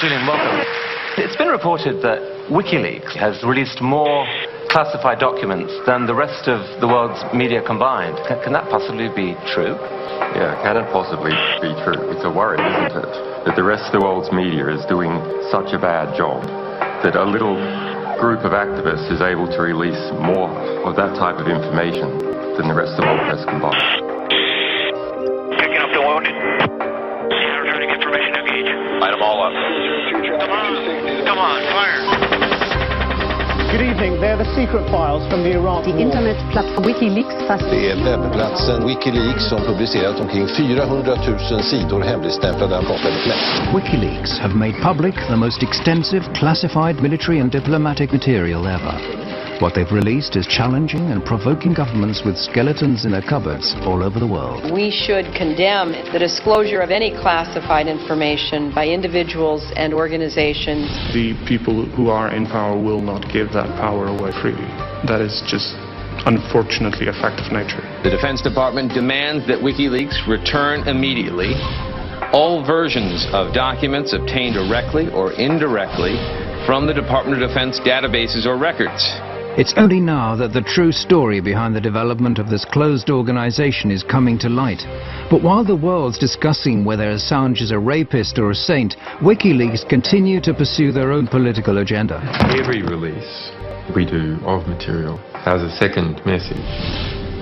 Julian, welcome. It's been reported that Wikileaks has released more classified documents than the rest of the world's media combined. Can that possibly be true? Yeah, can it possibly be true? It's a worry, isn't it? That the rest of the world's media is doing such a bad job that a little group of activists is able to release more of that type of information than the rest of the world press combined. Picking up the wounded. Returning information, engage. Light them all up. Come on, fire. Good evening. They're the secret files from the Iraq The internetplattform Wikileaks Det är webbplatsen Wikileaks som publicerat omkring 400 000 sidor hemligstämplade amerikanska. Wikileaks have made public the most extensive classified military and diplomatic material ever. What they've released is challenging and provoking governments with skeletons in their cupboards all over the world. We should condemn the disclosure of any classified information by individuals and organizations. The people who are in power will not give that power away freely. That is just unfortunately a fact of nature. The Defense Department demands that Wikileaks return immediately all versions of documents obtained directly or indirectly from the Department of Defense databases or records. It's only now that the true story behind the development of this closed organization is coming to light. But while the world's discussing whether Assange is a rapist or a saint, WikiLeaks continue to pursue their own political agenda. Every release we do of material has a second message,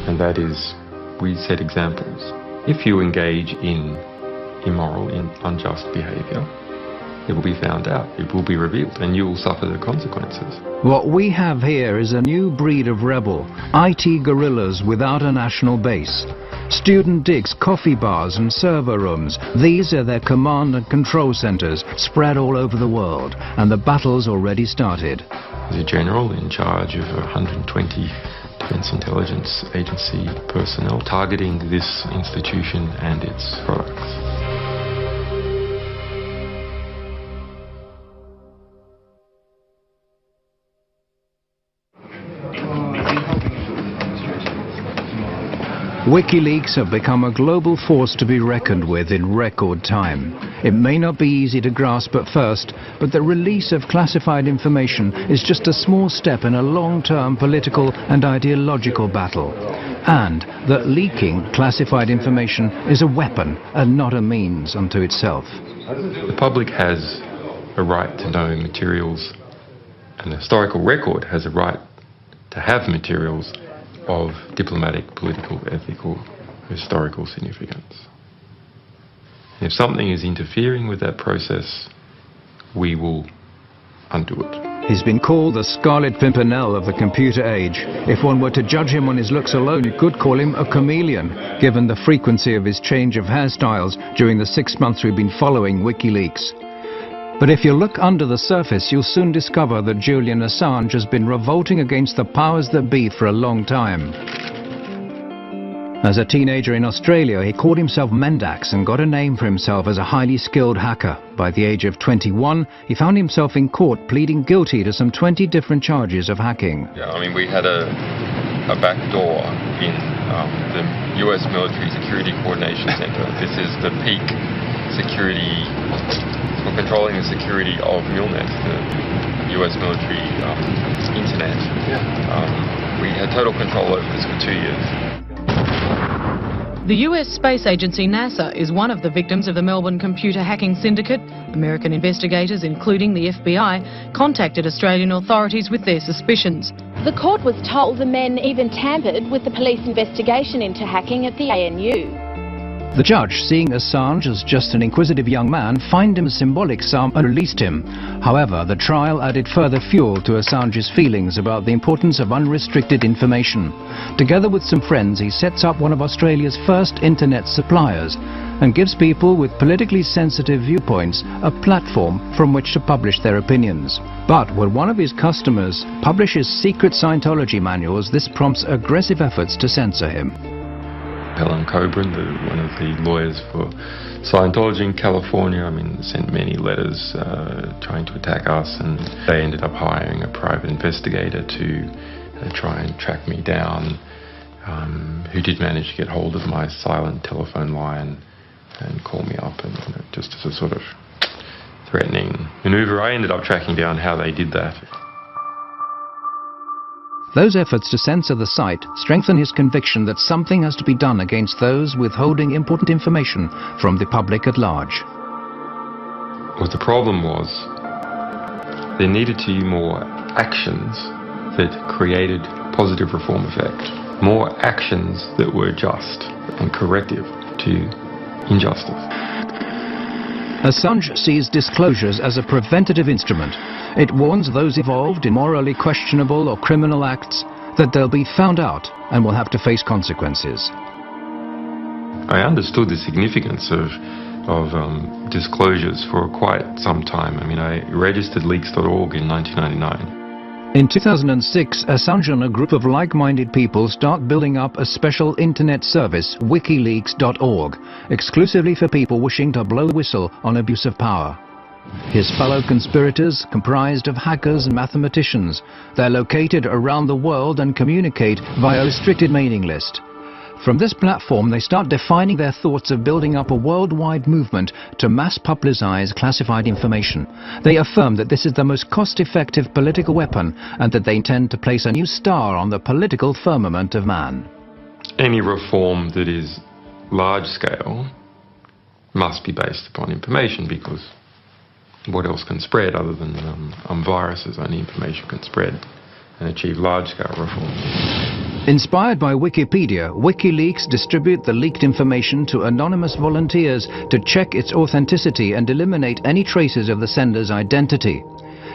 and that is we set examples. If you engage in immoral, unjust behavior, it will be found out, it will be revealed, and you will suffer the consequences. What we have here is a new breed of rebel, IT guerrillas without a national base. Student digs, coffee bars and server rooms. These are their command and control centers spread all over the world, and the battle's already started. There's a general in charge of 120 Defense Intelligence Agency personnel targeting this institution and its products. WikiLeaks have become a global force to be reckoned with in record time. It may not be easy to grasp at first, but the release of classified information is just a small step in a long-term political and ideological battle. And that leaking classified information is a weapon and not a means unto itself. The public has a right to know materials, and the historical record has a right to have materials of diplomatic, political, ethical, historical significance. If something is interfering with that process, we will undo it. He's been called the Scarlet Pimpernel of the computer age. If one were to judge him on his looks alone, you could call him a chameleon, given the frequency of his change of hairstyles during the 6 months we've been following WikiLeaks. But if you look under the surface, you'll soon discover that Julian Assange has been revolting against the powers that be for a long time. As a teenager in Australia, he called himself Mendax and got a name for himself as a highly skilled hacker. By the age of 21, he found himself in court pleading guilty to some 20 different charges of hacking. Yeah, I mean, we had a back door in the US Military Security Coordination Center. This is the peak security for controlling the security of MILNET, the US military internet. We had total control over this for 2 years. The US space agency NASA is one of the victims of the Melbourne computer hacking syndicate. American investigators, including the FBI, contacted Australian authorities with their suspicions. The court was told the men even tampered with the police investigation into hacking at the ANU. The judge, seeing Assange as just an inquisitive young man, fined him a symbolic sum and released him. However, the trial added further fuel to Assange's feelings about the importance of unrestricted information. Together with some friends, he sets up one of Australia's first internet suppliers and gives people with politically sensitive viewpoints a platform from which to publish their opinions. But when one of his customers publishes secret Scientology manuals, this prompts aggressive efforts to censor him. Helen Coburn, one of the lawyers for Scientology in California, sent many letters trying to attack us, and they ended up hiring a private investigator to try and track me down, who did manage to get hold of my silent telephone line and call me up, and just as a sort of threatening maneuver, I ended up tracking down how they did that. Those efforts to censor the site strengthen his conviction that something has to be done against those withholding important information from the public at large. What the problem was, there needed to be more actions that created positive reform effect. More actions that were just and corrective to injustice. Assange sees disclosures as a preventative instrument. It warns those involved in morally questionable or criminal acts that they'll be found out and will have to face consequences. I understood the significance of disclosures for quite some time. I mean, I registered leaks.org in 1999. In 2006, Assange and a group of like-minded people start building up a special internet service, Wikileaks.org, exclusively for people wishing to blow the whistle on abuse of power. His fellow conspirators comprised of hackers and mathematicians. They're located around the world and communicate via a restricted mailing list. From this platform, they start defining their thoughts of building up a worldwide movement to mass publicize classified information. They affirm that this is the most cost-effective political weapon and that they intend to place a new star on the political firmament of man. Any reform that is large-scale must be based upon information, because what else can spread other than viruses? Only information can spread and achieve large-scale reform. Inspired by Wikipedia, WikiLeaks distribute the leaked information to anonymous volunteers to check its authenticity and eliminate any traces of the sender's identity.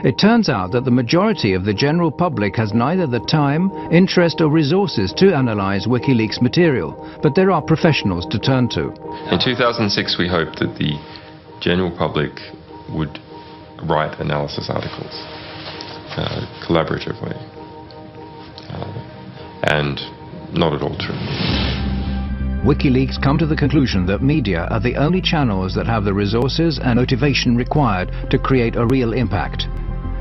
It turns out that the majority of the general public has neither the time, interest or resources to analyze WikiLeaks material, but there are professionals to turn to. In 2006, we hoped that the general public would write analysis articles collaboratively. And not at all true. WikiLeaks come to the conclusion that media are the only channels that have the resources and motivation required to create a real impact.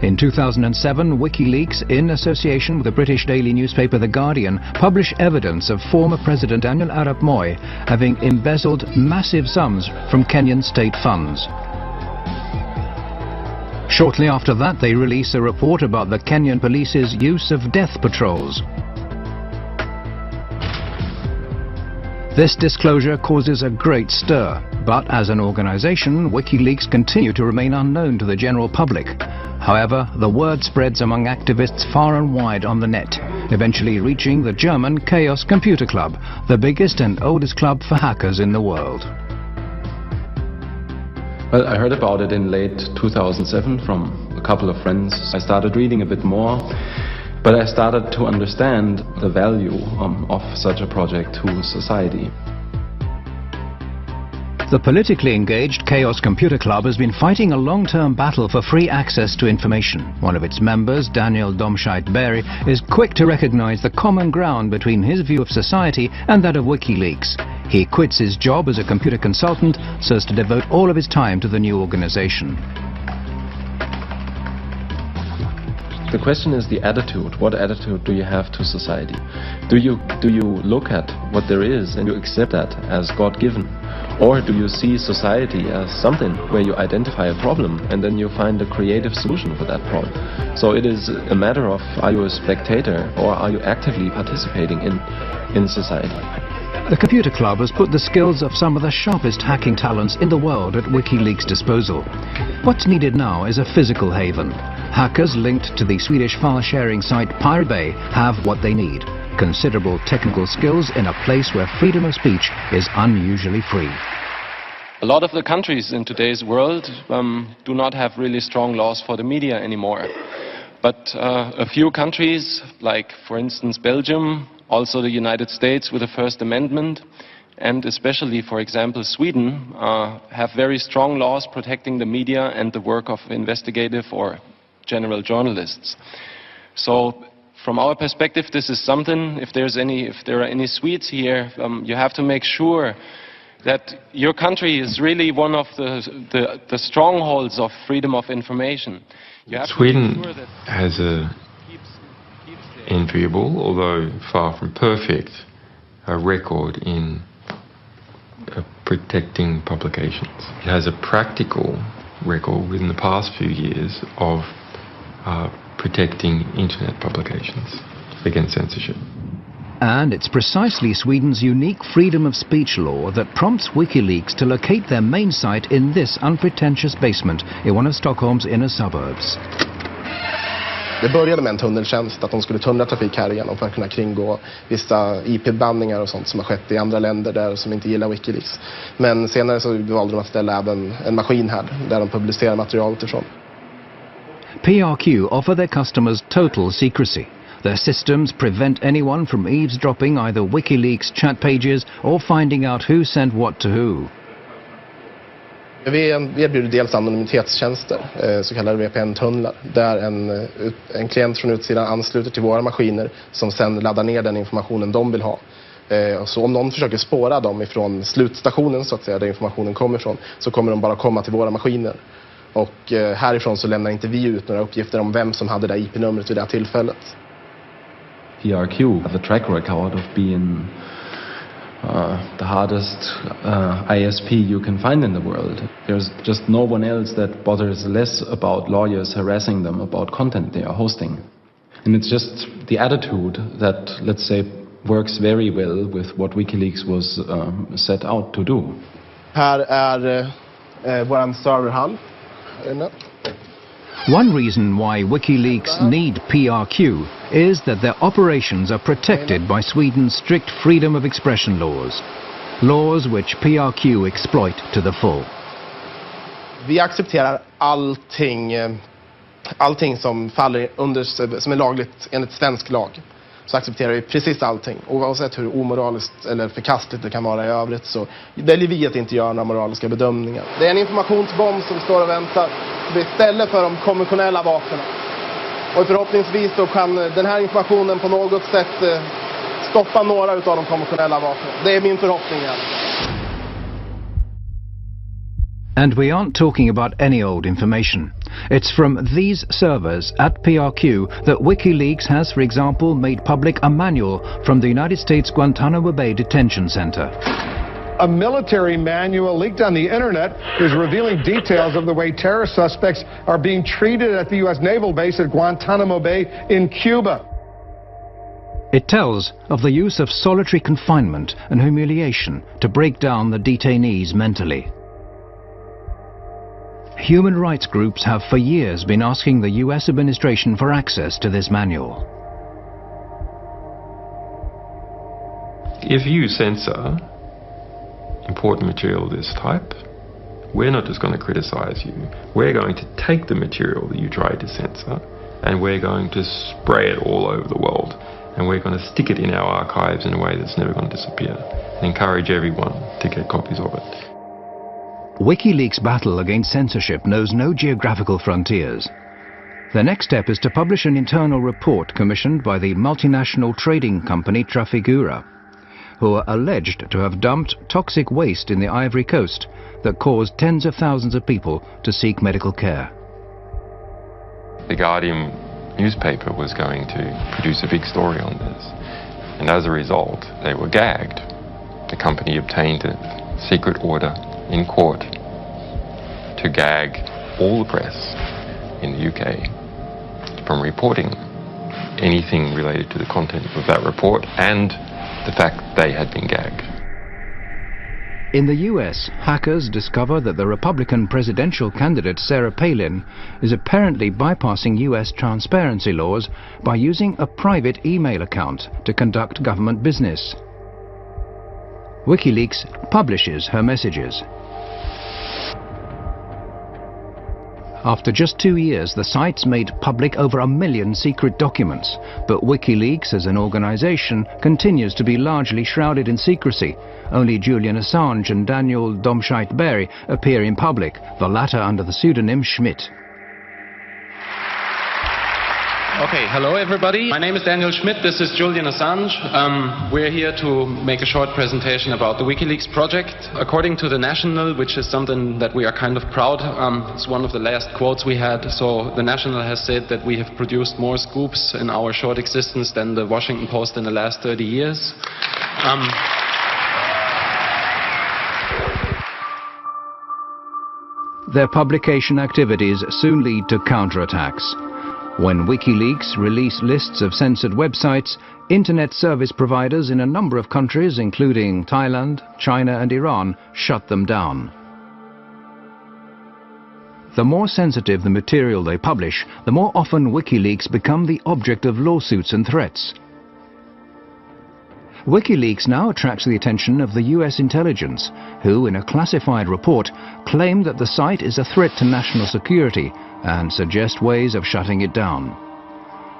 In 2007, WikiLeaks, in association with the British daily newspaper The Guardian, published evidence of former President Daniel Arap Moi having embezzled massive sums from Kenyan state funds. Shortly after that, they release a report about the Kenyan police's use of death patrols. This disclosure causes a great stir, but as an organization, WikiLeaks continue to remain unknown to the general public. However, the word spreads among activists far and wide on the net, eventually reaching the German Chaos Computer Club, the biggest and oldest club for hackers in the world. Well, I heard about it in late 2007 from a couple of friends. I started reading a bit more. But I started to understand the value of such a project to society. The politically engaged Chaos Computer Club has been fighting a long-term battle for free access to information. One of its members, Daniel Domscheit-Berry, is quick to recognize the common ground between his view of society and that of WikiLeaks. He quits his job as a computer consultant so as to devote all of his time to the new organization. The question is the attitude. What attitude do you have to society? Do you look at what there is and you accept that as God-given? Or do you see society as something where you identify a problem and then you find a creative solution for that problem? So it is a matter of, are you a spectator or are you actively participating in society? The Computer Club has put the skills of some of the sharpest hacking talents in the world at WikiLeaks' disposal. What's needed now is a physical haven. Hackers linked to the Swedish file-sharing site Pirate Bay have what they need: considerable technical skills in a place where freedom of speech is unusually free. A lot of the countries in today's world do not have really strong laws for the media anymore. But a few countries, like for instance Belgium, also the United States with the First Amendment, and especially, for example, Sweden, have very strong laws protecting the media and the work of investigative or general journalists. So from our perspective, this is something, if there are any Swedes here, you have to make sure that your country is really one of the strongholds of freedom of information. Sweden has a enviable, although far from perfect, record in protecting publications. It has a practical record within the past few years of protecting internet publications against censorship. And it's precisely Sweden's unique freedom of speech law that prompts Wikileaks to locate their main site in this unpretentious basement in one of Stockholm's inner suburbs. Det började med en tunneltjänst, att de skulle tunnla trafik här igenom för att kunna kringgå vissa IP-bandningar och sånt som har skett i andra länder där som inte gillar Wikileaks. Men senare så valde de att ställa även en maskin här där de publicerar materialet ifrån. PRQ offer their customers total secrecy. Their systems prevent anyone from eavesdropping either Wikileaks chat pages or finding out who sent what to who. Vi erbjuder dels anonymitetstjänster, så kallade VPN-tunnlar, där en klient från utsidan ansluter till våra maskiner som sen laddar ner den informationen de vill ha. Så om någon försöker spåra dem ifrån slutstationen, så att säga, där informationen kommer ifrån, så kommer de bara komma till våra maskiner. Och härifrån så lämnar inte vi ut några uppgifter om vem som hade det IP-numret vid det här tillfället. PRQ have a track record of being the hardest ISP you can find in the world. There's just no one else that bothers less about lawyers harassing them about content they are hosting. And it's just the attitude that, let's say, works very well with what Wikileaks was set out to do. Här är våran serverhall. One reason why Wikileaks need PRQ is that their operations are protected by Sweden's strict freedom of expression laws. Laws which PRQ exploit to the full. Vi accepterar allting som faller under, som är lagligt enligt svensk lag. Så accepterar vi precis allting. Oavsett hur omoraliskt eller förkastligt det kan vara i övrigt, så väljer vi att inte göra några moraliska bedömningar. Det är en informationsbomb som står och väntar istället för de konventionella vapnen. Och förhoppningsvis så kan den här informationen på något sätt stoppa några av de konventionella vapnen. Det är min förhoppning. And we aren't talking about any old information. It's from these servers at PRQ that Wikileaks has, for example, made public a manual from the United States Guantanamo Bay Detention Center. A military manual leaked on the internet is revealing details of the way terror suspects are being treated at the U.S. naval base at Guantanamo Bay in Cuba. It tells of the use of solitary confinement and humiliation to break down the detainees mentally. Human rights groups have for years been asking the US administration for access to this manual. If you censor important material of this type, we're not just going to criticize you. We're going to take the material that you tried to censor and we're going to spray it all over the world. And we're going to stick it in our archives in a way that's never going to disappear and encourage everyone to get copies of it. WikiLeaks' battle against censorship knows no geographical frontiers. The next step is to publish an internal report commissioned by the multinational trading company Trafigura, who are alleged to have dumped toxic waste in the Ivory Coast that caused tens of thousands of people to seek medical care. The Guardian newspaper was going to produce a big story on this, and as a result they were gagged. The company obtained a secret order in court to gag all the press in the UK from reporting anything related to the content of that report and the fact they had been gagged. In the US, hackers discover that the Republican presidential candidate Sarah Palin is apparently bypassing US transparency laws by using a private email account to conduct government business. WikiLeaks publishes her messages. After just 2 years, the site's made public over 1 million secret documents, but WikiLeaks as an organization continues to be largely shrouded in secrecy. Only Julian Assange and Daniel Domscheit-Berry appear in public, the latter under the pseudonym Schmidt. Okay, hello everybody. My name is Daniel Schmidt, this is Julian Assange. We're here to make a short presentation about the WikiLeaks project. According to The National, which is something that we are kind of proud, it's one of the last quotes we had. So The National has said that we have produced more scoops in our short existence than the Washington Post in the last 30 years. their publication activities soon lead to counterattacks. When Wikileaks release lists of censored websites, internet service providers in a number of countries, including Thailand, China and Iran, shut them down. The more sensitive the material they publish, the more often Wikileaks become the object of lawsuits and threats. Wikileaks now attracts the attention of the US intelligence, who, in a classified report, claim that the site is a threat to national security and suggest ways of shutting it down.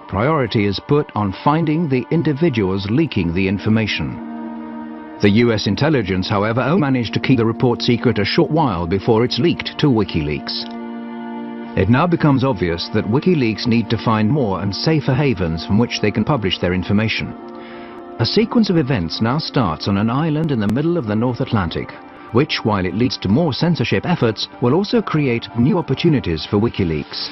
Priority is put on finding the individuals leaking the information. The US intelligence, however, only managed to keep the report secret a short while before it's leaked to Wikileaks. It now becomes obvious that Wikileaks need to find more and safer havens from which they can publish their information. A sequence of events now starts on an island in the middle of the North Atlantic, which, while it leads to more censorship efforts, will also create new opportunities for Wikileaks.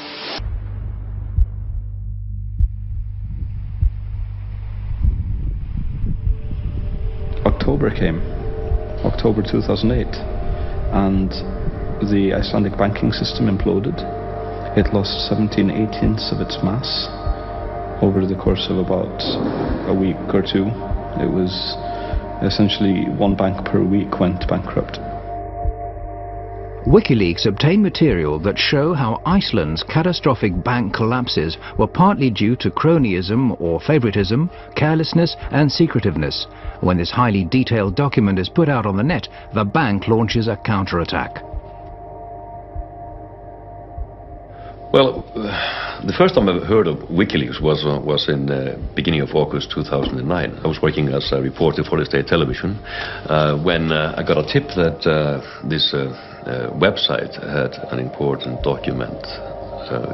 October came, October 2008, and the Icelandic banking system imploded. It lost 17/18 of its mass over the course of about a week or two. It was essentially one bank per week went bankrupt. Wikileaks obtained material that show how Iceland's catastrophic bank collapses were partly due to cronyism or favoritism, carelessness and secretiveness. When this highly detailed document is put out on the net, the bank launches a counterattack. Well, the first time I heard of Wikileaks was in the beginning of August 2009. I was working as a reporter for the state television when I got a tip that this website had an important document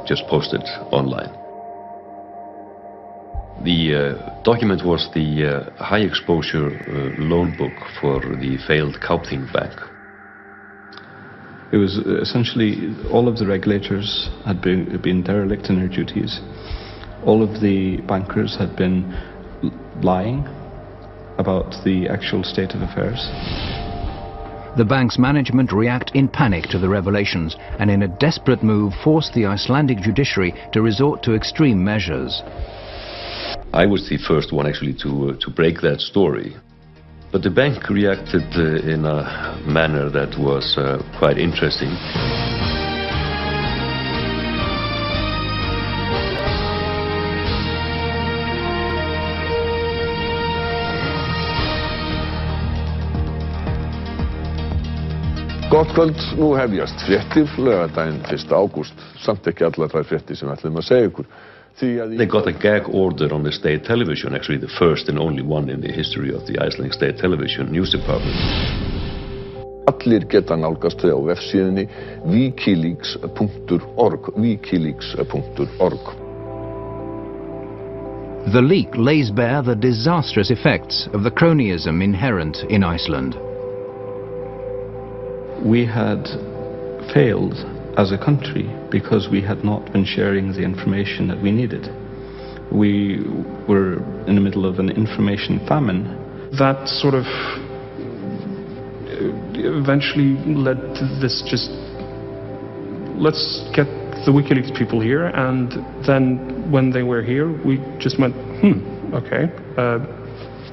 just posted online. The document was the high exposure loan book for the failed Kaupthing Bank. It was essentially all of the regulators had been derelict in their duties. All of the bankers had been lying about the actual state of affairs. The bank's management react in panic to the revelations and in a desperate move forced the Icelandic judiciary to resort to extreme measures. I was the first one actually to break that story. But the bank reacted in a manner that was quite interesting. Gott kvöld, nú hefjast fréttir laugardaginn 1. ágúst, samt ekki allar þær fréttir sem við ætlum að segja ykkur. They got a gag order on the state television, actually the first and only one in the history of the Icelandic state television news department. Allir geta nálgast þau á vefsíðunni wikileaks.org, wikileaks.org. The leak lays bare the disastrous effects of the cronyism inherent in Iceland. We had failed as a country because we had not been sharing the information that we needed. We were in the middle of an information famine. That sort of eventually led to this just, let's get the WikiLeaks people here, and then when they were here, we just went, okay,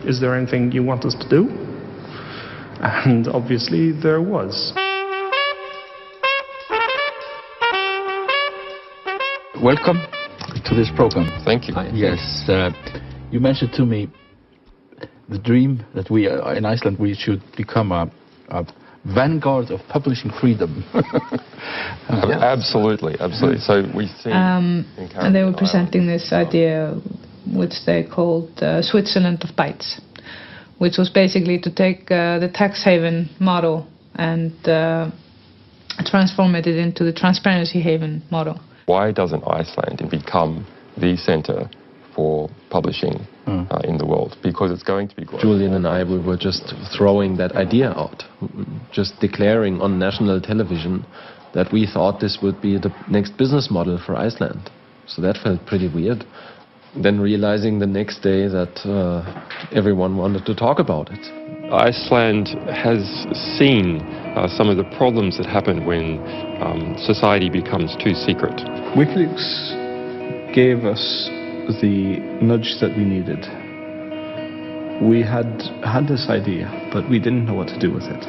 is there anything you want us to do? And obviously there was. Welcome to this program. Thank you. Yes, you mentioned to me the dream that we in Iceland we should become a vanguard of publishing freedom. Absolutely. So we see. And they were presenting this idea, which they called Switzerland of Bytes, which was basically to take the tax haven model and transform it into the transparency haven model. Why doesn't Iceland become the center for publishing in the world? Because it's going to be global. Julian and I, we were just throwing that idea out, just declaring on national television that we thought this would be the next business model for Iceland. So that felt pretty weird. Then realizing the next day that everyone wanted to talk about it. Iceland has seen some of the problems that happen when society becomes too secret. WikiLeaks gave us the nudge that we needed. We had this idea, but we didn't know what to do with it.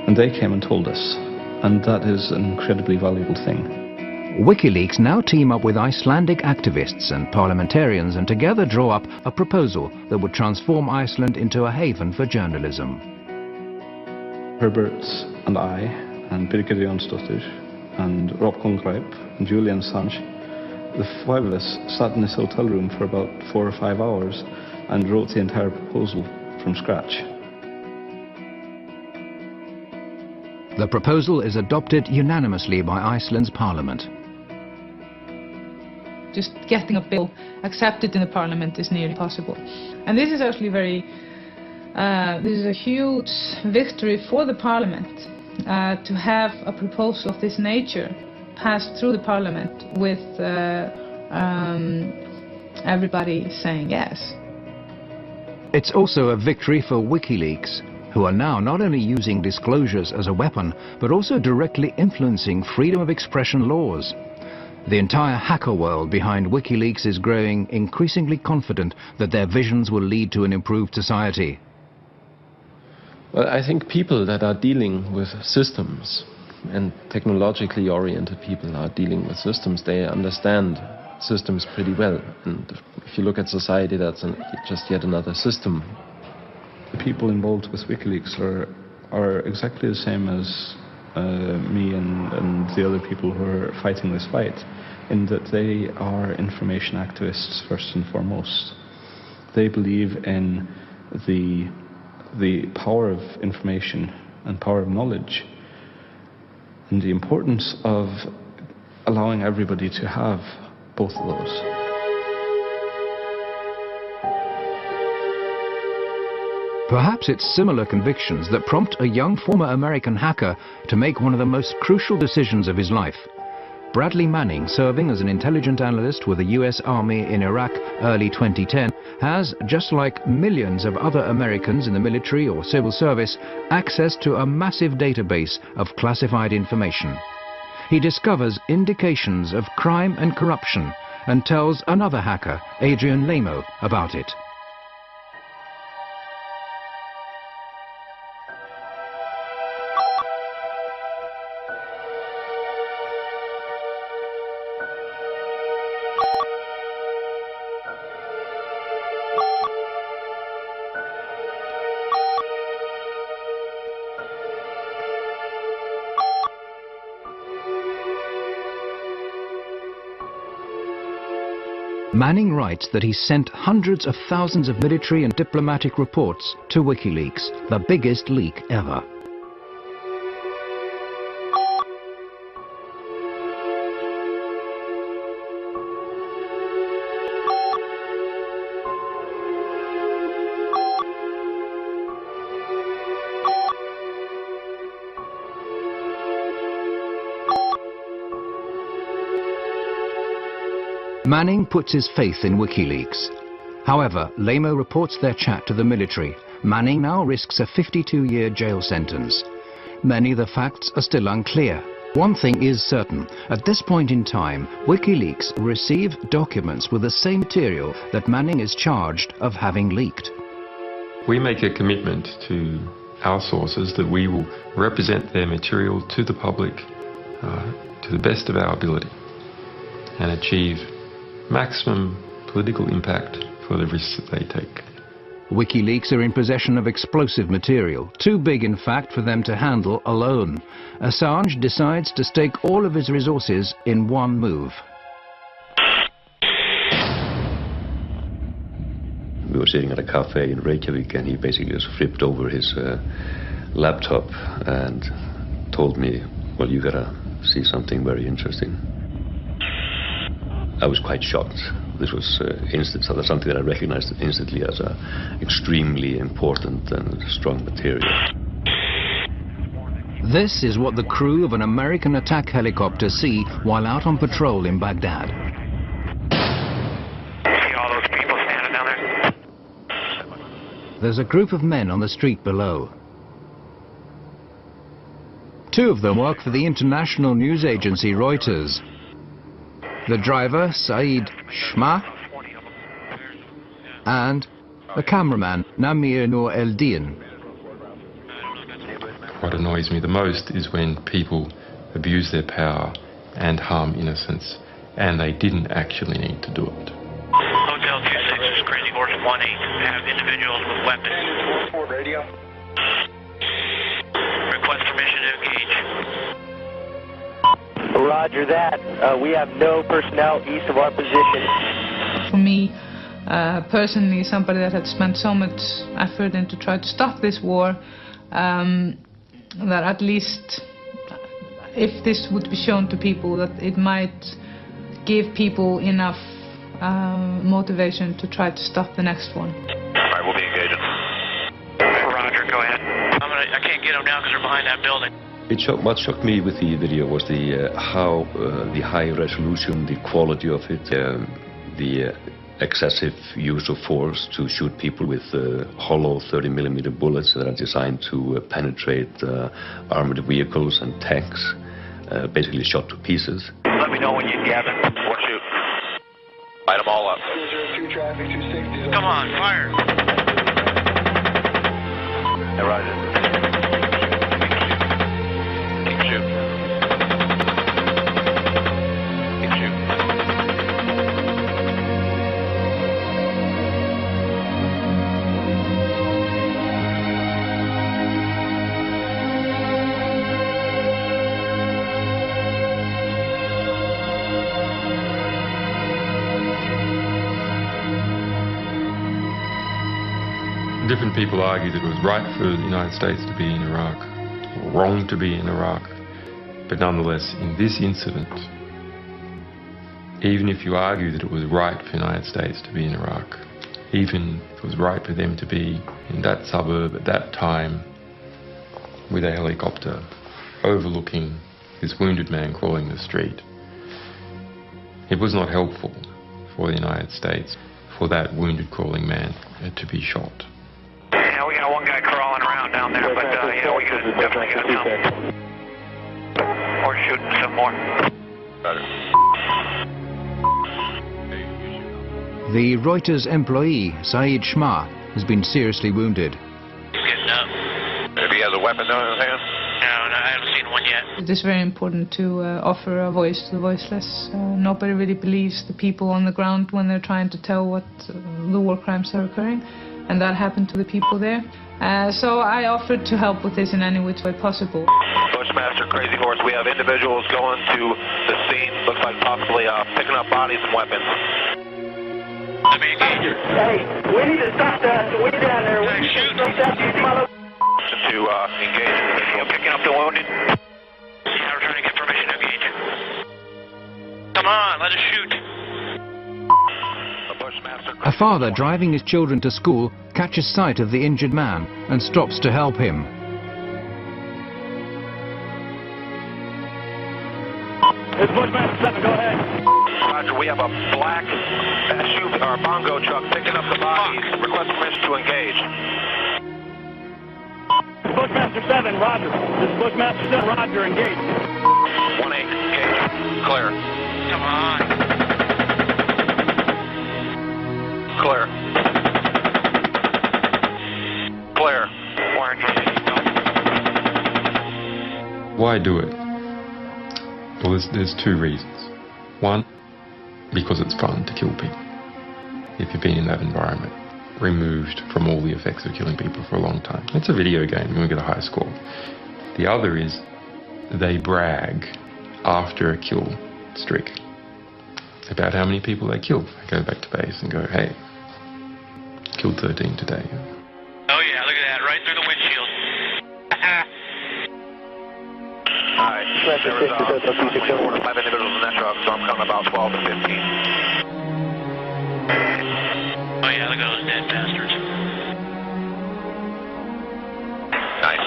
And they came and told us, and that is an incredibly valuable thing. WikiLeaks now team up with Icelandic activists and parliamentarians and together draw up a proposal that would transform Iceland into a haven for journalism. Herbert and I, and Birgir Jónsdóttir, and Rob Kongreip, and Julian Assange, the five of us sat in this hotel room for about 4 or 5 hours and wrote the entire proposal from scratch. The proposal is adopted unanimously by Iceland's parliament. Just getting a bill accepted in the parliament is nearly impossible. And this is actually this is a huge victory for the parliament to have a proposal of this nature passed through the parliament with everybody saying yes. It's also a victory for WikiLeaks, who are now not only using disclosures as a weapon, but also directly influencing freedom of expression laws. The entire hacker world behind WikiLeaks is growing increasingly confident that their visions will lead to an improved society. Well, I think people that are dealing with systems, and technologically oriented people are dealing with systems, they understand systems pretty well. And if you look at society, that's just yet another system. The people involved with WikiLeaks are exactly the same as me and the other people who are fighting this fight, in that they are information activists first and foremost. They believe in the power of information and power of knowledge, and the importance of allowing everybody to have both of those. Perhaps it's similar convictions that prompt a young former American hacker to make one of the most crucial decisions of his life. Bradley Manning, serving as an intelligence analyst with the US Army in Iraq early 2010, has, just like millions of other Americans in the military or civil service, access to a massive database of classified information. He discovers indications of crime and corruption and tells another hacker, Adrian Lamo, about it. Manning writes that he sent hundreds of thousands of military and diplomatic reports to WikiLeaks, the biggest leak ever. Manning puts his faith in WikiLeaks. However, Lamo reports their chat to the military. Manning now risks a 52-year jail sentence. Many of the facts are still unclear. One thing is certain. At this point in time, WikiLeaks received documents with the same material that Manning is charged of having leaked. We make a commitment to our sources that we will represent their material to the public to the best of our ability and achieve maximum political impact for the risks that they take. WikiLeaks are in possession of explosive material, too big in fact for them to handle alone. Assange decides to stake all of his resources in one move. We were sitting at a cafe in Reykjavik and he basically just flipped over his laptop and told me, well, you gotta see something very interesting. I was quite shocked. This was something that I recognized instantly as extremely important and strong material. This is what the crew of an American attack helicopter see while out on patrol in Baghdad. See all those people standing down there? There's a group of men on the street below. Two of them work for the international news agency Reuters. The driver, Saeed Shma, and the cameraman, Namir Noor Eldin. What annoys me the most is when people abuse their power and harm innocents, and they didn't actually need to do it. Hotel 26 is Crazy Horse 18. Have individuals with weapons. Radio. Request permission to engage. Roger that. We have no personnel east of our position. For me, personally, somebody that had spent so much effort into try to stop this war, that at least if this would be shown to people, that it might give people enough motivation to try to stop the next one. All right, we'll be engaging. Roger, go ahead. I can't get them now because they're behind that building. What shocked me with the video was how the high resolution, the quality of it, the excessive use of force to shoot people with hollow 30mm bullets that are designed to penetrate armored vehicles and tanks, basically shot to pieces. Let me know when you have it. Or shoot. Light them all up. Come on, fire. Hey, Roger. Different people argue that it was right for the United States to be in Iraq, wrong to be in Iraq. But nonetheless, in this incident, even if you argue that it was right for the United States to be in Iraq, even if it was right for them to be in that suburb at that time with a helicopter overlooking this wounded man crawling the street, it was not helpful for the United States for that wounded crawling man to be shot. Yeah, we got one guy crawling around down there, but yeah, we definitely got some. Or shooting some more. The Reuters employee, Saeed Shma, has been seriously wounded. He's getting up. If he has a weapon in his hand? No, I haven't seen one yet. It is very important to offer a voice to the voiceless. Nobody really believes the people on the ground when they're trying to tell what the war crimes are occurring, and that happened to the people there. So I offered to help with this in any which way possible. Bushmaster, Crazy Horse, we have individuals going to the scene, looks like possibly picking up bodies and weapons. Let me engage you. Hey, we need to stop that. Way down there. We need to stop that. To engage individual picking up the wounded. Yeah, we're trying to get permission to engage you. Come on, let us shoot. A father driving his children to school catches sight of the injured man and stops to help him. This is Bushmaster 7, go ahead. Roger, we have a black SUV or bongo truck picking up the bodies. Request permission to engage. Bushmaster 7, Roger. This is Bushmaster 7, Roger, engage. 1-8, engage. Clear. Come on. Clear. Clear. We're engaged. Why do it? Well, there's two reasons. One, because it's fun to kill people. If you've been in that environment, removed from all the effects of killing people for a long time. It's a video game, you get a high score. The other is they brag after a kill streak about how many people they killed. They go back to base and go, hey, killed 13 today. Oh yeah, look at that, right through the windshield. Alright, there was 5 individuals in that truck, so I'm counting about 12 to 15. Oh yeah, look at those dead bastards. Nice.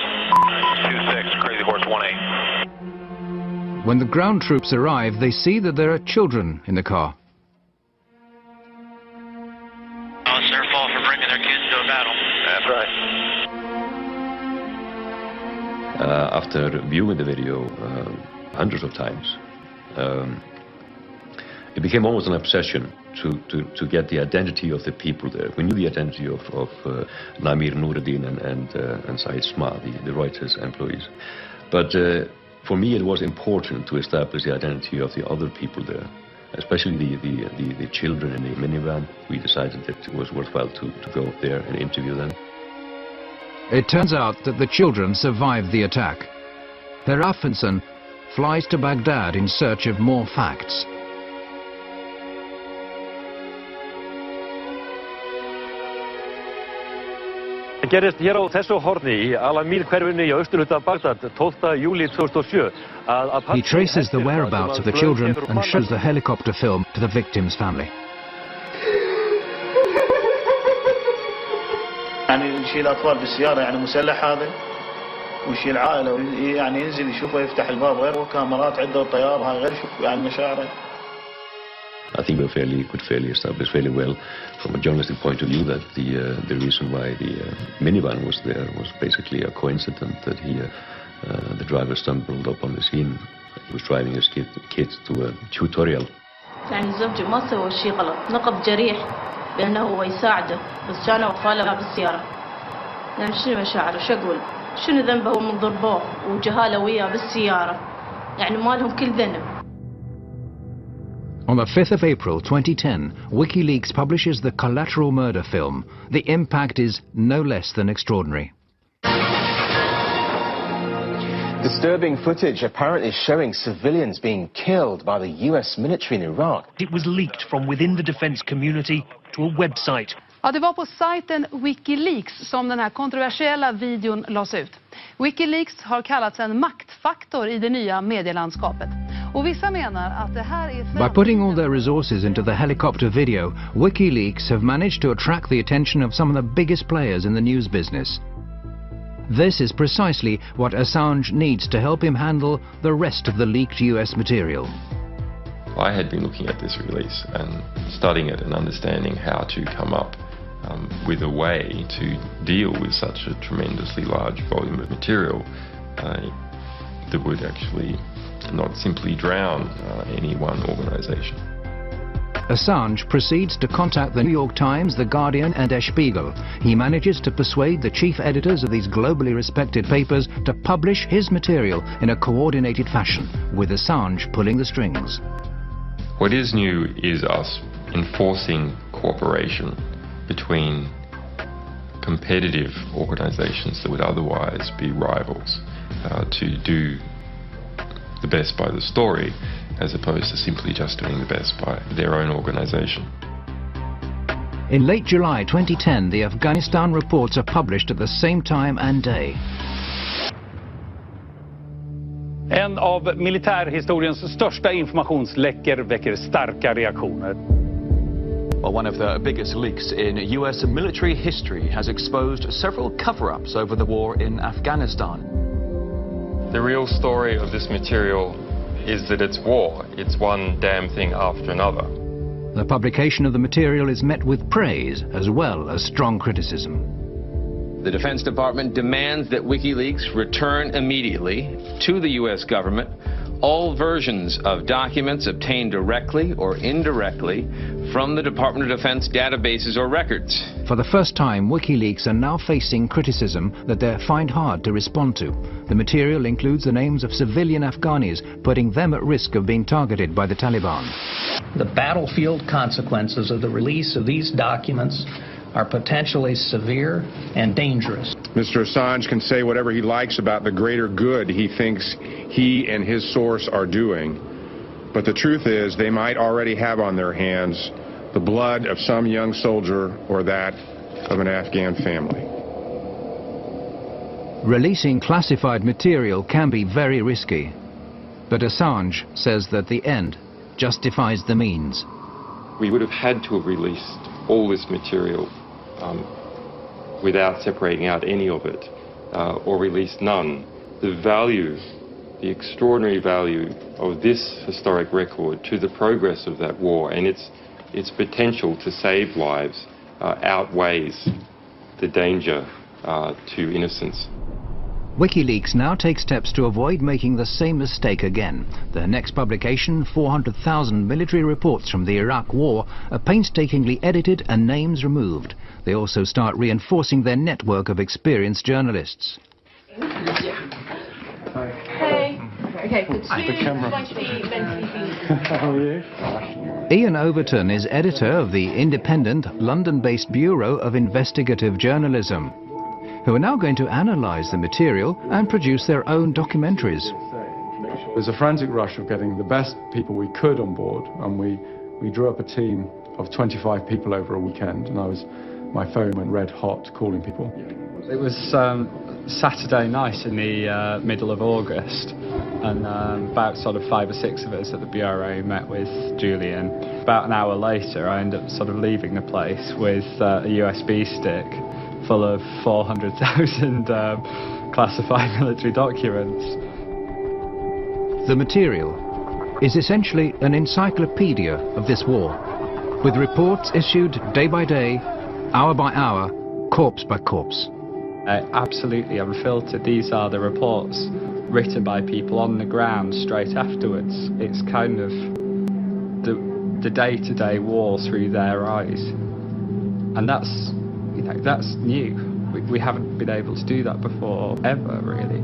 2-6, Crazy Horse 1-8. When the ground troops arrive, they see that there are children in the car. Oh, it's their fault for bringing their kids to a battle. That's right. After viewing the video hundreds of times, it became almost an obsession to get the identity of the people there. We knew the identity of Namir Nuruddin and Said Sma, the Reuters employees. But for me it was important to establish the identity of the other people there, especially the children in the minivan. We decided that it was worthwhile to go there and interview them. It turns out that the children survived the attack. Herr Affinson flies to Baghdad in search of more facts. Það gerist hér á þessu horni í Al-Amir-hverfinu í austurhluta Baghdad 12. júlí 2007. He traces the whereabouts of the children and shows the helicopter film to the victim's family. يعني يشيل أطفال بالسيارة يعني مسلح هذا ويشيل عائلة يعني ينزل يشوفه يفتح الباب غير كاميرات عدة وطيار هاي غير شوف يعني مشاعره. I think we could fairly establish fairly well from a journalistic point of view that the reason why the minivan was there was basically a coincidence that the driver stumbled up on the scene. He was driving his kids to a tutorial. يعني زوجي ما سوى شيء غلط، نقب جريح بأنه هو يساعده بس كان وفاله بالسيارة. يعني شنو مشاعره؟ شو أقول؟ شنو ذنبه من ضربوه وجهاله وياه بالسيارة؟ يعني ما لهم كل ذنب. On the 5th of April 2010, Wikileaks publishes the collateral murder film. The impact is no less than extraordinary. Disturbing footage apparently showing civilians being killed by the US military in Iraq. It was leaked from within the defense community to a website. Ja, det var på sajten Wikileaks som den här kontroversiella videon lades ut. Wikileaks har kallats en maktfaktor i det nya medielandskapet. Och vissa menar att det här är... By putting all their resources into the helicopter video, Wikileaks have managed to attract the attention of some of the biggest players in the news business. This is precisely what Assange needs to help him handle the rest of the leaked US material. I had been looking at this release and studying it and understanding how to come up with a way to deal with such a tremendously large volume of material that would actually not simply drown any one organization. Assange proceeds to contact the New York Times, The Guardian and Der Spiegel. He manages to persuade the chief editors of these globally respected papers to publish his material in a coordinated fashion, with Assange pulling the strings. What is new is us enforcing cooperation between competitive organizations that would otherwise be rivals to do the best by the story, as opposed to simply just doing the best by their own organization. In late July 2010, the Afghanistan reports are published at the same time and day. En av militärhistoriens största informationsläckor väcker starka reaktioner. Well, one of the biggest leaks in US military history has exposed several cover-ups over the war in Afghanistan. The real story of this material is that it's war. It's one damn thing after another. The publication of the material is met with praise as well as strong criticism. The Defense Department demands that Wikileaks return immediately to the U.S. government all versions of documents obtained directly or indirectly from the Department of Defense databases or records. For the first time, WikiLeaks are now facing criticism that they find hard to respond to. The material includes the names of civilian Afghanis, putting them at risk of being targeted by the Taliban. The battlefield consequences of the release of these documents are potentially severe and dangerous. Mr. Assange can say whatever he likes about the greater good he thinks he and his source are doing, but the truth is they might already have on their hands the blood of some young soldier or that of an Afghan family. Releasing classified material can be very risky, but Assange says that the end justifies the means. We would have had to have released all this material without separating out any of it, or released none. The value, the extraordinary value of this historic record to the progress of that war and its potential to save lives outweighs the danger to innocence. Wikileaks now takes steps to avoid making the same mistake again. Their next publication, 400,000 military reports from the Iraq War, are painstakingly edited and names removed. They also start reinforcing their network of experienced journalists. Hey. Okay, good. The camera. How are you? Ian Overton is editor of the independent, London-based Bureau of Investigative Journalism, who are now going to analyse the material and produce their own documentaries. There's a frantic rush of getting the best people we could on board, and we drew up a team of 25 people over a weekend, and my phone went red hot calling people. It was Saturday night in the middle of August, and about sort of 5 or 6 of us at the Bureau met with Julian. About an hour later, I ended up sort of leaving the place with a USB stick full of 400,000 classified military documents. The material is essentially an encyclopedia of this war, with reports issued day by day, hour by hour, corpse by corpse. Absolutely unfiltered. These are the reports written by people on the ground straight afterwards. It's kind of the day-to-day war through their eyes, and that's new. We haven't been able to do that before, ever, really.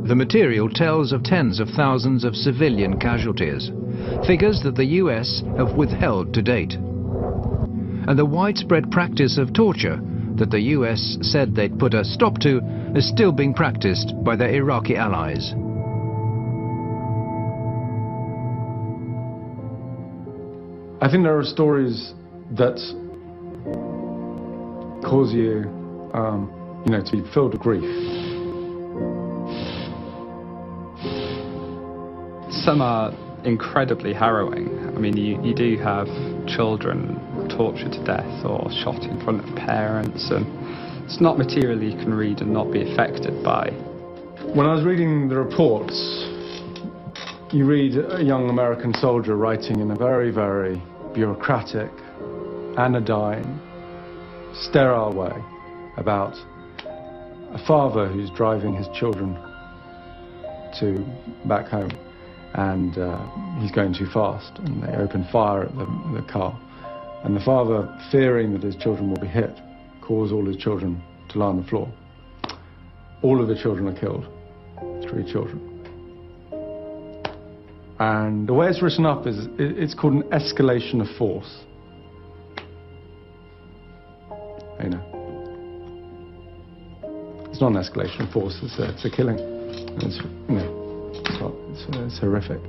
The material tells of tens of thousands of civilian casualties, figures that the US have withheld to date, and the widespread practice of torture that the US said they'd put a stop to is still being practiced by their Iraqi allies. I think there are stories that cause you, to be filled with grief. Some are incredibly harrowing. I mean, you do have children tortured to death or shot in front of parents, and it's not material you can read and not be affected by. When I was reading the reports, you read a young American soldier writing in a very, very bureaucratic, anodyne, sterile way about a father who's driving his children back home, and he's going too fast, and they open fire at the car, and the father, fearing that his children will be hit, calls all his children to lie on the floor. All of the children are killed, 3 children. And the way it's written up is it's called an escalation of force. It's not an escalation of force, it's a killing. It's horrific.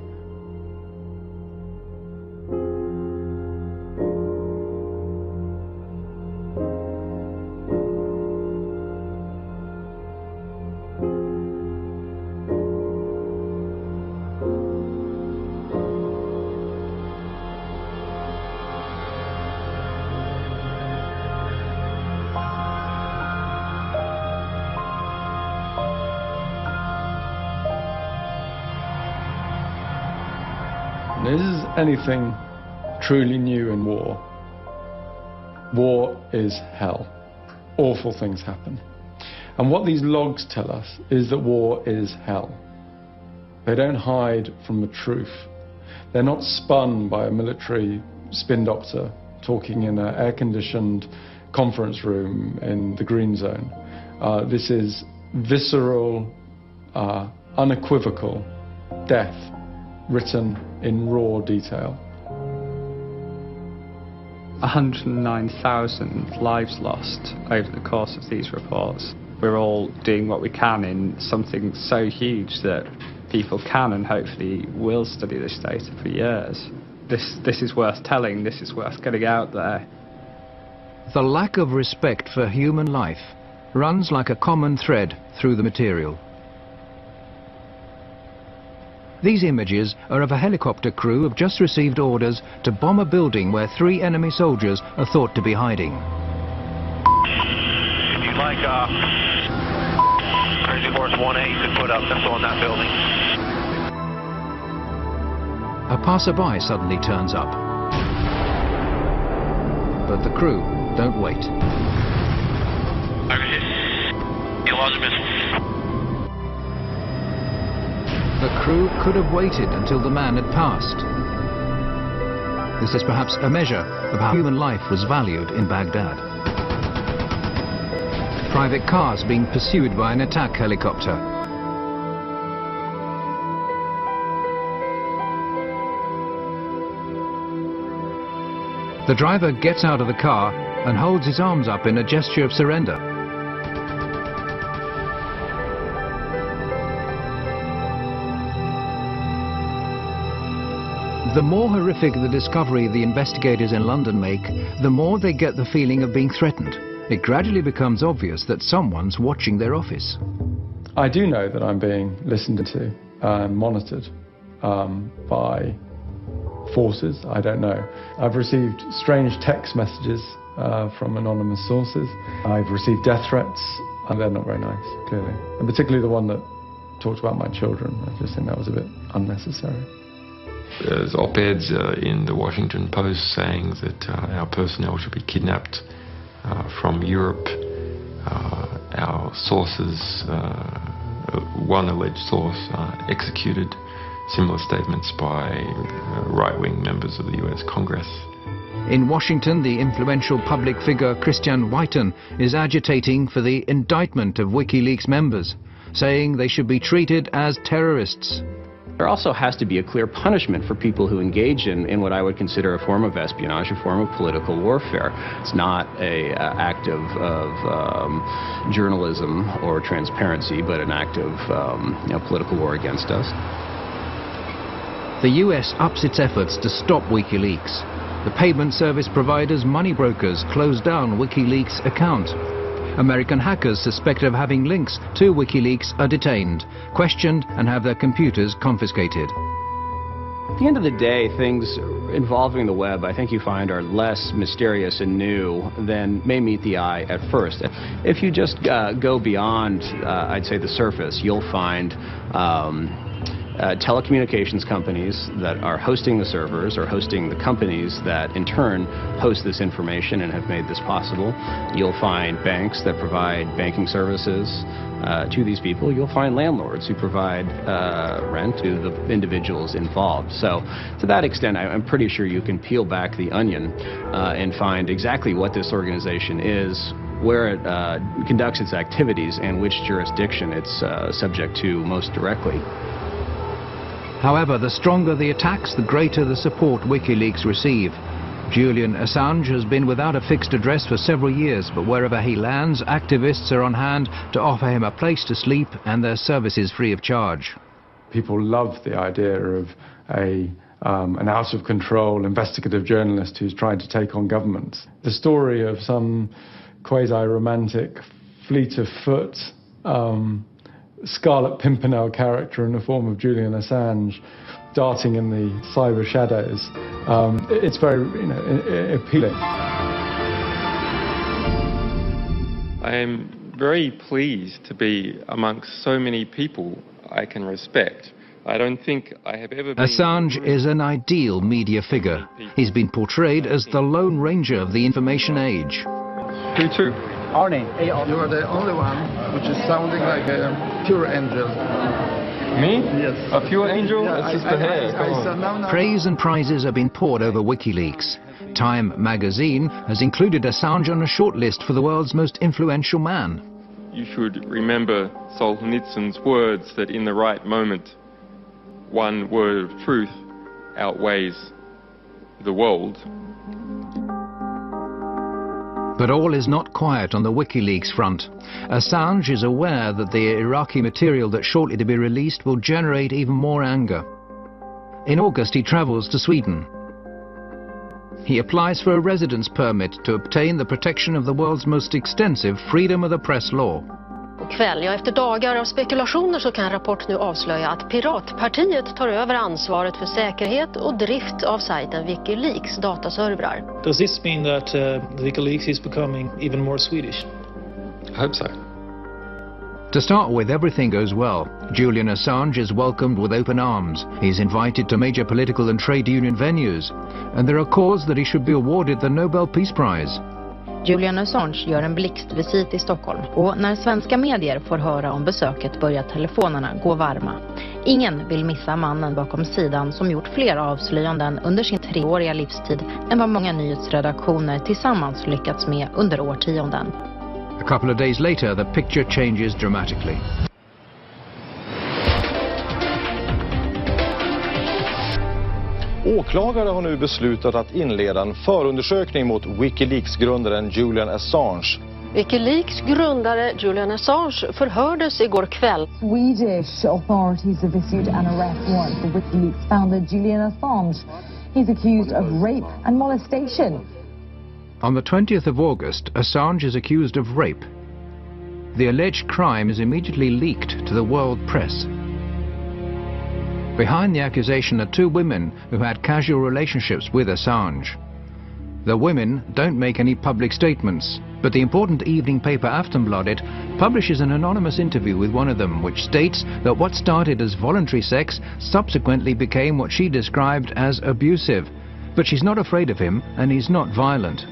This is anything truly new in war. War is hell. Awful things happen. And what these logs tell us is that war is hell. They don't hide from the truth. They're not spun by a military spin doctor talking in an air-conditioned conference room in the green zone. This is visceral, unequivocal death written in raw detail. 109,000 lives lost over the course of these reports. We're all doing what we can in something so huge that people can and hopefully will study this data for years. This is worth telling, this is worth getting out there. The lack of respect for human life runs like a common thread through the material. These images are of a helicopter crew who have just received orders to bomb a building where 3 enemy soldiers are thought to be hiding. If you'd like Crazy Horse 1A, you could put up missile on that building. A passerby suddenly turns up. But the crew don't wait. Over here. Roger, miss. The crew could have waited until the man had passed. This is perhaps a measure of how human life was valued in Baghdad. Private cars being pursued by an attack helicopter. The driver gets out of the car and holds his arms up in a gesture of surrender. The more horrific the discovery the investigators in London make, the more they get the feeling of being threatened. It gradually becomes obvious that someone's watching their office. I do know that I'm being listened to and monitored by forces. I don't know. I've received strange text messages from anonymous sources. I've received death threats, and they're not very nice, clearly. And particularly the one that talked about my children. I just think that was a bit unnecessary. There's op-eds in the Washington Post saying that our personnel should be kidnapped from Europe. Our sources, one alleged source, executed. Similar statements by right-wing members of the US Congress. In Washington, the influential public figure Christian Whiten is agitating for the indictment of Wikileaks members, saying they should be treated as terrorists. There also has to be a clear punishment for people who engage in what I would consider a form of espionage, a form of political warfare. It's not an act of journalism or transparency, but an act of political war against us. The US ups its efforts to stop Wikileaks. The payment service provider's money brokers closed down WikiLeaks' account. American hackers suspected of having links to WikiLeaks are detained, questioned and have their computers confiscated. At the end of the day, things involving the web, I think you find, are less mysterious and new than may meet the eye at first. If you just go beyond, I'd say, the surface, you'll find telecommunications companies that are hosting the servers or hosting the companies that in turn host this information and have made this possible. You'll find banks that provide banking services to these people. You'll find landlords who provide rent to the individuals involved. So to that extent, I'm pretty sure you can peel back the onion and find exactly what this organization is, where it conducts its activities, and which jurisdiction it's subject to most directly. However, the stronger the attacks, the greater the support WikiLeaks receive. Julian Assange has been without a fixed address for several years, but wherever he lands, activists are on hand to offer him a place to sleep and their services free of charge. People love the idea of an out-of-control investigative journalist who's trying to take on governments. The story of some quasi-romantic fleet of foot Scarlet Pimpernel character in the form of Julian Assange darting in the cyber shadows. It's very appealing. I am very pleased to be amongst so many people I can respect. I don't think I have ever been... Assange is an ideal media figure. He's been portrayed as the Lone Ranger of the information age. Who too? Arnie, you are the only one which is sounding like a pure angel. Me? Yes. A pure angel? It's just the hair. Praise and prizes have been poured over WikiLeaks. Time magazine has included Assange on a shortlist for the world's most influential man. You should remember Solzhenitsyn's words that in the right moment, one word of truth outweighs the world. But all is not quiet on the WikiLeaks front. Assange is aware that the Iraqi material that's shortly to be released will generate even more anger. In August, he travels to Sweden. He applies for a residence permit to obtain the protection of the world's most extensive freedom of the press law. Efter dagar av spekulationer så kan rapport nu avslöja att Piratpartiet tar över ansvaret för säkerhet och drift av sajten Wikileaks dataservrar. Does this mean that Wikileaks is becoming even more Swedish? I hope so. To start with, everything goes well. Julian Assange is welcomed with open arms. He's invited to major political and trade union venues. And there are calls that he should be awarded the Nobel Peace Prize. Julian Assange gör en blixtvisit i Stockholm och när svenska medier får höra om besöket börjar telefonerna gå varma. Ingen vill missa mannen bakom sidan som gjort fler avslöjanden under sin 3-åriga livstid än vad många nyhetsredaktioner tillsammans lyckats med under årtionden. A couple of days later, the picture changes dramatically. Åklagare har nu beslutat att inleda en förundersökning mot Wikileaks-grundaren Julian Assange. Wikileaks grundare Julian Assange förhördes igår kväll. Swedish authorities have issued an arrest warrant for Wikileaks founder Julian Assange. He's accused of rape and molestation. On the 20th of August, Assange is accused of rape. The alleged crime is immediately leaked to the world press. Behind the accusation are 2 women who had casual relationships with Assange. The women don't make any public statements, but the important evening paper Aftonbladet publishes an anonymous interview with one of them, which states that what started as voluntary sex subsequently became what she described as abusive. But she's not afraid of him, and he's not violent.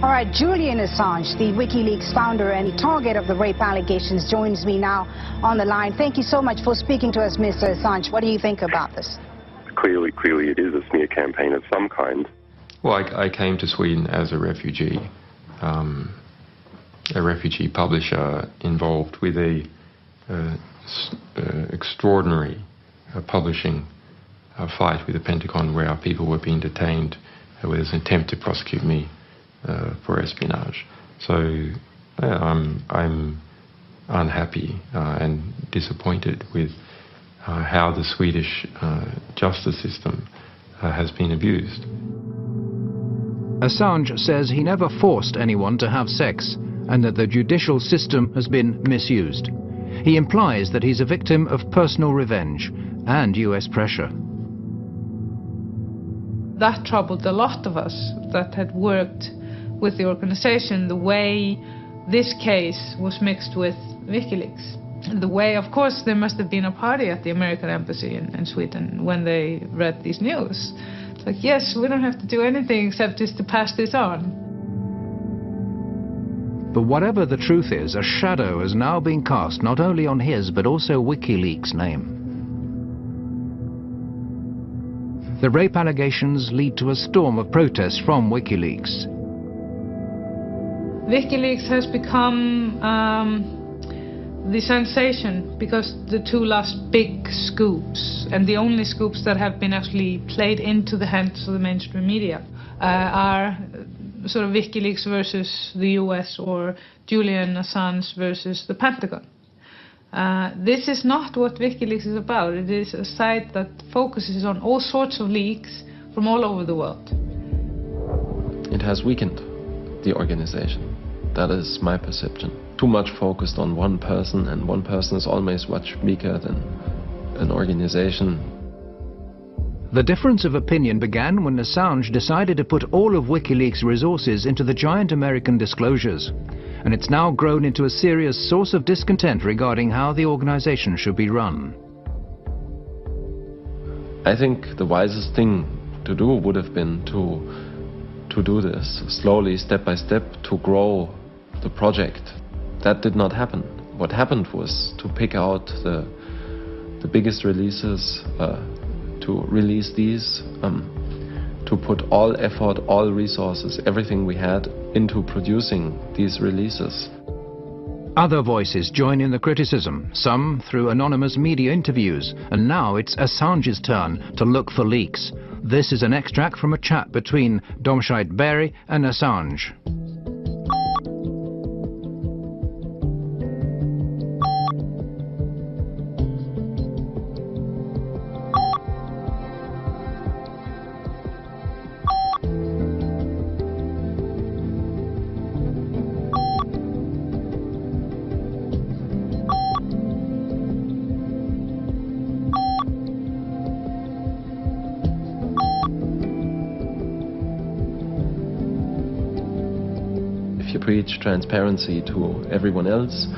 All right, Julian Assange, the Wikileaks founder and target of the rape allegations, joins me now on the line. Thank you so much for speaking to us, Mr. Assange. What do you think about this? Clearly it is a smear campaign of some kind. Well, I came to Sweden as a refugee publisher involved with a extraordinary publishing fight with the Pentagon, where our people were being detained with an attempt to prosecute me for espionage. So I'm unhappy and disappointed with how the Swedish justice system has been abused. Assange says he never forced anyone to have sex and that the judicial system has been misused. He implies that he's a victim of personal revenge and US pressure. That troubled a lot of us that had worked with the organization, the way this case was mixed with Wikileaks. The way, of course, there must have been a party at the American embassy in Sweden when they read these news. It's like, yes, we don't have to do anything except just to pass this on. But whatever the truth is, a shadow has now been cast not only on his but also Wikileaks' name. The rape allegations lead to a storm of protests from Wikileaks. Wikileaks has become the sensation because the 2 last big scoops, and the only scoops that have been actually played into the hands of the mainstream media, are sort of Wikileaks versus the US or Julian Assange versus the Pentagon. This is not what Wikileaks is about. It is a site that focuses on all sorts of leaks from all over the world. It has weakened the organization. That is my perception. Too much focused on one person, and one person is always much weaker than an organization. The difference of opinion began when Assange decided to put all of Wikileaks' resources into the giant American disclosures. And it's now grown into a serious source of discontent regarding how the organization should be run. I think the wisest thing to do would have been to do this slowly, step by step, to grow the project. That did not happen. What happened was to pick out the biggest releases, to release these, to put all effort, all resources, everything we had into producing these releases. Other voices join in the criticism, some through anonymous media interviews, and now it's Assange's turn to look for leaks. This is an extract from a chat between Domscheit Berry and Assange. If you preach transparency to everyone else,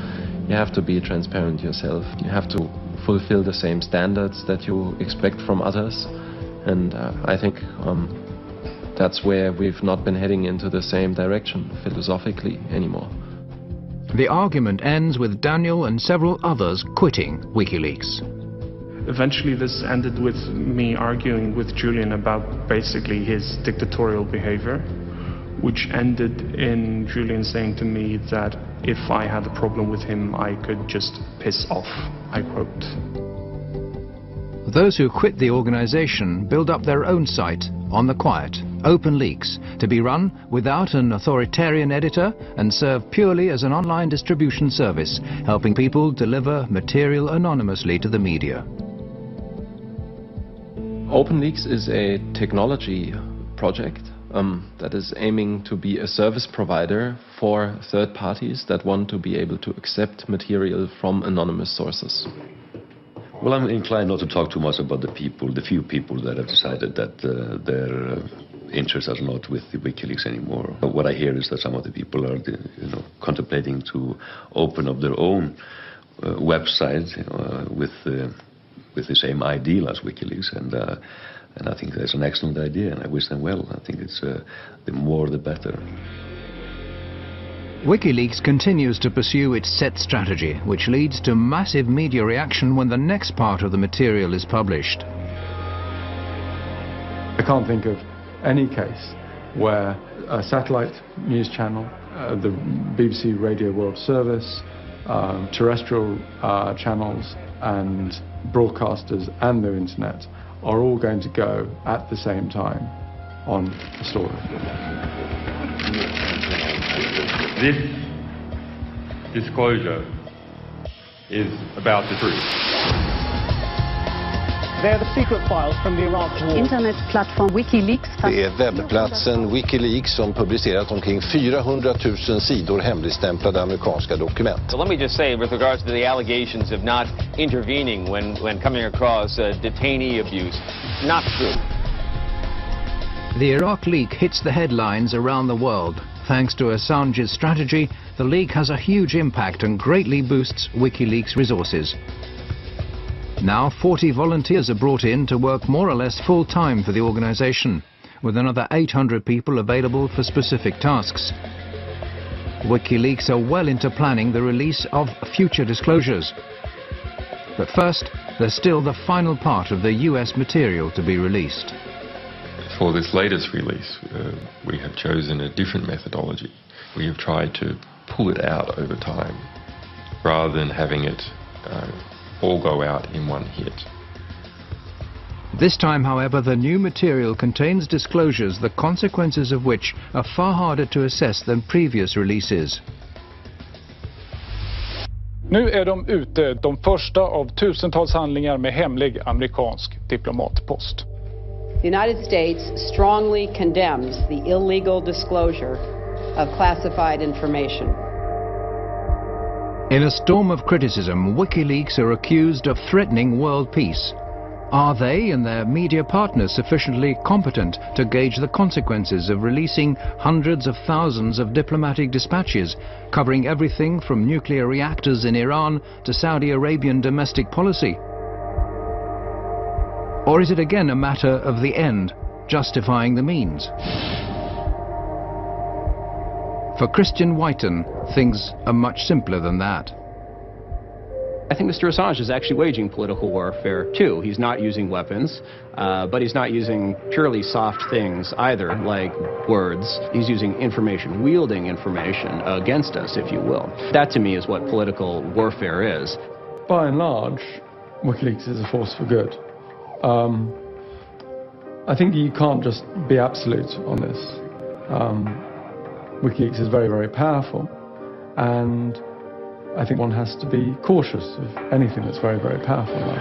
you have to be transparent yourself. You have to fulfill the same standards that you expect from others. And I think that's where we've not been heading into the same direction philosophically anymore. The argument ends with Daniel and several others quitting Wikileaks. Eventually this ended with me arguing with Julian about basically his dictatorial behavior, which ended in Julian saying to me that if I had a problem with him, I could just piss off, I quote. Those who quit the organization build up their own site on the quiet, OpenLeaks, to be run without an authoritarian editor and serve purely as an online distribution service, helping people deliver material anonymously to the media. OpenLeaks is a technology project that is aiming to be a service provider for third parties that want to be able to accept material from anonymous sources. Well, I'm inclined not to talk too much about the few people that have decided that their interests are not with the WikiLeaks anymore. What I hear is that some of the people are, contemplating to open up their own website with the same ideal as WikiLeaks, and I think that's an excellent idea, and I wish them well. I think it's the more the better. WikiLeaks continues to pursue its set strategy, which leads to massive media reaction when the next part of the material is published. I can't think of any case where a satellite news channel, the BBC Radio World Service, terrestrial channels and broadcasters and the internet are all going to go at the same time on a story. This disclosure is about the truth. They're the secret files from the Iraq war. Internetplattform Wikileaks. Det är webbplatsen Wikileaks som publicerat omkring 400 000 sidor hemligstämplade amerikanska dokument. So let me just say, with regards to the allegations of not intervening when coming across detainee abuse, not true. The Iraq leak hits the headlines around the world. Thanks to Assange's strategy, the leak has a huge impact and greatly boosts WikiLeaks' resources. Now 40 volunteers are brought in to work more or less full-time for the organization, with another 800 people available for specific tasks. WikiLeaks are well into planning the release of future disclosures. But first, there's still the final part of the US material to be released. For this latest release, we have chosen a different methodology. We have tried to pull it out over time, rather than having it all go out in one hit. This time, however, the new material contains disclosures, the consequences of which are far harder to assess than previous releases. Nu är de ute, de första av tusentals handlingar med hemlig amerikansk diplomatpost. The United States strongly condemns the illegal disclosure of classified information. In a storm of criticism, WikiLeaks are accused of threatening world peace. Are they and their media partners sufficiently competent to gauge the consequences of releasing hundreds of thousands of diplomatic dispatches, covering everything from nuclear reactors in Iran to Saudi Arabian domestic policy? Or is it again a matter of the end justifying the means? For Christian Whiten, things are much simpler than that. I think Mr. Assange is actually waging political warfare too. He's not using weapons, but he's not using purely soft things either, like words. He's using information, wielding information against us, if you will. That to me is what political warfare is. By and large, WikiLeaks is a force for good. I think you can't just be absolute on this. WikiLeaks is very, very powerful, and I think one has to be cautious of anything that's very, very powerful now.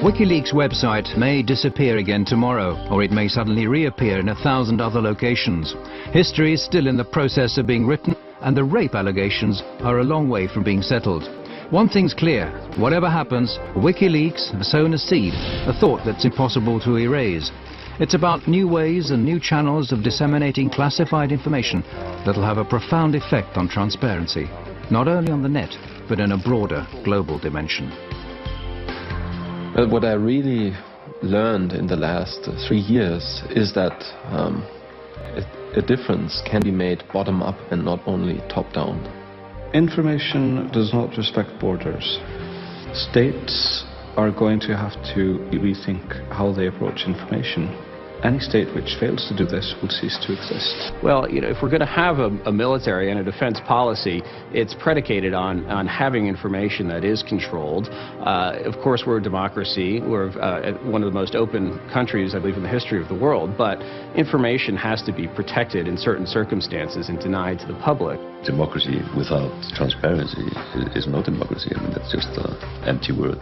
WikiLeaks' website may disappear again tomorrow, or it may suddenly reappear in 1,000 other locations. History is still in the process of being written, and the rape allegations are a long way from being settled. One thing's clear: whatever happens, WikiLeaks has sown a seed, a thought that's impossible to erase. It's about new ways and new channels of disseminating classified information that'll have a profound effect on transparency, not only on the net, but but in a broader global dimension. Well, what I really learned in the last 3 years is that a difference can be made bottom up and not only top down. Information does not respect borders. States are going to have to rethink how they approach information. Any state which fails to do this will cease to exist. Well, if we're going to have a military and a defense policy, it's predicated on having information that is controlled. Of course, we're a democracy. We're one of the most open countries, I believe, in the history of the world. But information has to be protected in certain circumstances and denied to the public. Democracy without transparency is no democracy. I mean, that's just an empty word.